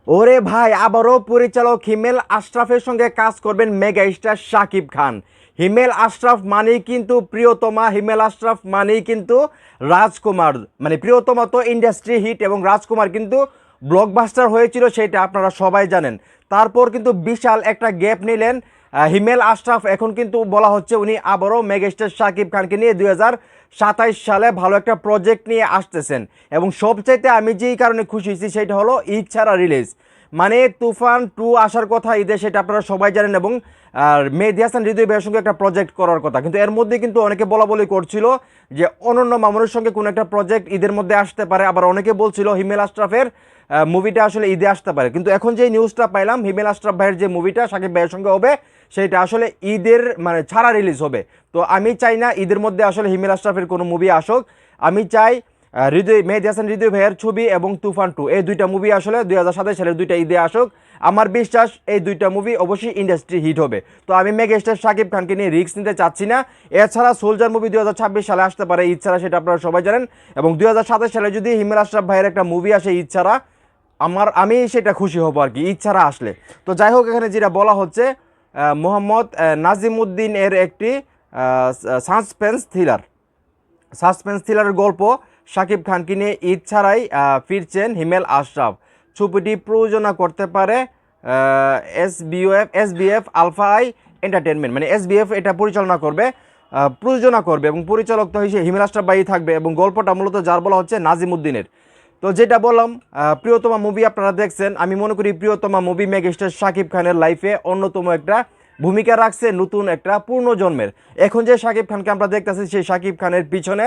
ওরে ভাই, আবারও পরিচালক হিমেল আশরাফের সঙ্গে কাজ করবেন মেগা স্টার শাকিব খান। হিমেল আশরাফ মানেই কিন্তু প্রিয়তমা, হিমেল আশরাফ মানেই কিন্তু রাজকুমার। মানে প্রিয়তমা তো ইন্ডাস্ট্রি হিট এবং রাজকুমার কিন্তু ব্লকবাস্টার হয়েছিল, সেটা আপনারা সবাই জানেন। তারপর কিন্তু বিশাল একটা গ্যাপ নিলেন হিমেল আশরাফ। এখন কিন্তু বলা হচ্ছে উনি আবারও মেগাস্টার শাকিব খানকে নিয়ে 2027 সালে ভালো একটা প্রজেক্ট নিয়ে আসতেছেন। এবং সবচাইতে আমি যেই কারণে খুশি হয়েছি সেটা হলো ঈদ ছাড়া রিলিজ। মানে তুফান 2 আসার কথা ঈদে, সেটা আপনারা সবাই জানেন। এবং মেহেদী হাসান হৃদয় ভাইয়ের সঙ্গে একটা প্রজেক্ট করার কথা, কিন্তু এর মধ্যে কিন্তু অনেকে বলা বলি করছিল যে অনন্য মামুনের সঙ্গে কোনো একটা প্রজেক্ট ঈদের মধ্যে আসতে পারে। আবার অনেকে বলছিল হিমেল আশরাফের মুভিটা আসলে ঈদে আসতে পারে। কিন্তু এখন যে নিউজটা পাইলাম হিমেল আশরাফ ভাইয়ের যে মুভিটা শাকিব ভাইয়ের সঙ্গে হবে সেটা আসলে ঈদের মানে ছাড়া রিলিজ হবে। তো আমি চাই না ঈদের মধ্যে আসলে হিমেল আশরাফের কোনো মুভি আসুক। আমি চাই মেহেদী হাসান হৃদয় ভাইয়ের ছবি এবং তুফান 2 এই দুইটা মুভি আসলে 2027 সালের দুইটা ঈদে আসুক। আমার বিশ্বাস এই দুইটা মুভি অবশ্যই ইন্ডাস্ট্রি হিট হবে। তো আমি মেগাস্টার শাকিব খানকে নিয়ে রিস্ক নিতে চাচ্ছি না। এছাড়া সোলজার মুভি 2026 সালে আসতে পারে ঈদ ছাড়া, সেটা আপনারা সবাই জানেন। এবং 2027 সালে যদি হিমেল আশরাফ ভাইয়ের একটা মুভি আসে ঈদ ছাড়া, আমি সেটা খুশি হব আর কি, ঈদ ছাড়া আসলে। তো যাই হোক, এখানে যেটা বলা হচ্ছে মোহাম্মদ নাজিমুদ্দিন এর একটি সাসপেন্স থ্রিলারের গল্প শাকিব খানকে নিয়ে ঈদ ছাড়াই ফিরছেন হিমেল আশরাফ। ছবিটি প্রযোজনা করতে পারে এসবিএফ আলফা আই এন্টারটেনমেন্ট। মানে এসবিএফ এটা প্রযোজনা করবে এবং পরিচালক তো হিসেবে হিমেল আশরাফ ভাই থাকবে। এবং গল্পটা মূলত যার বলা হচ্ছে নাজিমুদ্দিনের। তো যেটা বললাম, প্রিয়তমা মুভি আপনারা দেখছেন। আমি মনে করি প্রিয়তমা মুভি মেগাস্টার শাকিব খানের লাইফে অন্যতম একটা ভূমিকা রাখছে, নতুন একটা পূর্ণজন্মের। এখন যে শাকিব খানকে আমরা দেখতেছি সেই শাকিব খানের পিছনে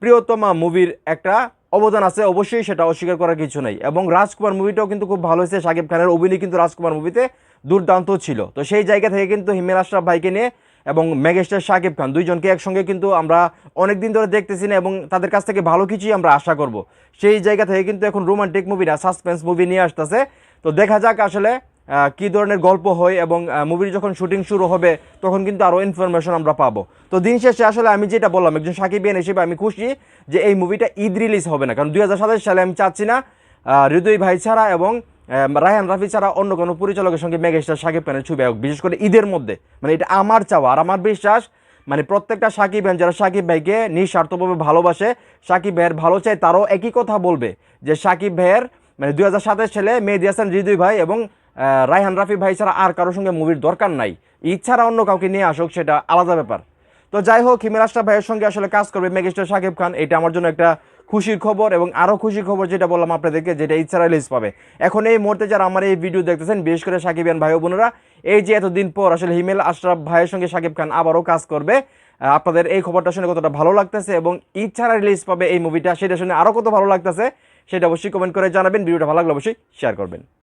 প্রিয়তমা মুভির একটা অবদান আছে, অবশ্যই, সেটা অস্বীকার করার কিছু নেই। এবং রাজকুমার মুভিটাও কিন্তু খুব ভালো হয়েছে, শাকিব খানের অভিনয় কিন্তু রাজকুমার মুভিতে দুর্দান্ত ছিল। তো সেই জায়গা থেকে কিন্তু হিমেল আশরাফ ভাইকে নিয়ে এবং মেগাস্টার শাকিব খান দুইজনকে একসঙ্গে কিন্তু আমরা অনেক দিন ধরে দেখতেছি না, এবং তাদের কাছ থেকে ভালো কিছুই আমরা আশা করব। সেই জায়গা থেকে কিন্তু এখন রোমান্টিক মুভি না, সাসপেন্স মুভি নিয়ে আসতেছে। তো দেখা যাক আসলে কী ধরনের গল্প হয়, এবং মুভির যখন শুটিং শুরু হবে তখন কিন্তু আরও ইনফরমেশন আমরা পাবো। তো দিন শেষে আসলে আমি যেটা বললাম একজন সাকিবিয়ান হিসেবে আমি খুশি যে এই মুভিটা ঈদ রিলিজ হবে না, কারণ 2027 সালে আমি চাচ্ছি না হৃদয় ভাই ছাড়া এবং রায়হান রাফি ছাড়া অন্য কোনো পরিচালকের সঙ্গে মেগাস্টার শাকিব খানের ছবি হোক, বিশেষ করে ঈদের মধ্যে। মানে এটা আমার চাওয়া আর আমার বিশ্বাস। মানে প্রত্যেকটা সাকিবিয়ান যারা শাকিব ভাইকে নিঃস্বার্থভাবে ভালোবাসে, শাকিব ভাইয়ের ভালো চায়, তারাও একই কথা বলবে যে শাকিব ভাইয়ের মানে 2027 সালে মেহেদী হাসান হৃদয় ভাই এবং রায়হান রাফি ভাই ছাড়া আর কারোর সঙ্গে মুভির দরকার নাই। ঈদ ছাড়া অন্য কাউকে নিয়ে আসুক, সেটা আলাদা ব্যাপার। তো যাই হোক, হিমেল আশরাফ ভাইয়ের সঙ্গে আসলে কাজ করবে মেগাস্টার শাকিব খান, এটা আমার জন্য একটা খুশির খবর। এবং আরও খুশির খবর যেটা বললাম আপনাদেরকে, যেটা ঈদ ছাড়া রিলিজ পাবে। এখন এই মুহূর্তে যারা আমার এই ভিডিও দেখতেছেন, বিশেষ করে সাকিবিয়ান ভাই বোনেরা, এই যে এতদিন পর আসলে হিমেল আশরাফ ভাইয়ের সঙ্গে শাকিব খান আবারও কাজ করবে, আপনাদের এই খবরটা শুনে কতটা ভালো লাগতেছে এবং ঈদ ছাড়া রিলিজ পাবে এই মুভিটা, সেটা শুনে আরও কত ভালো লাগতেছে সেটা অবশ্যই কমেন্ট করে জানাবেন। ভিডিওটা ভালো লাগলে অবশ্যই শেয়ার করবেন।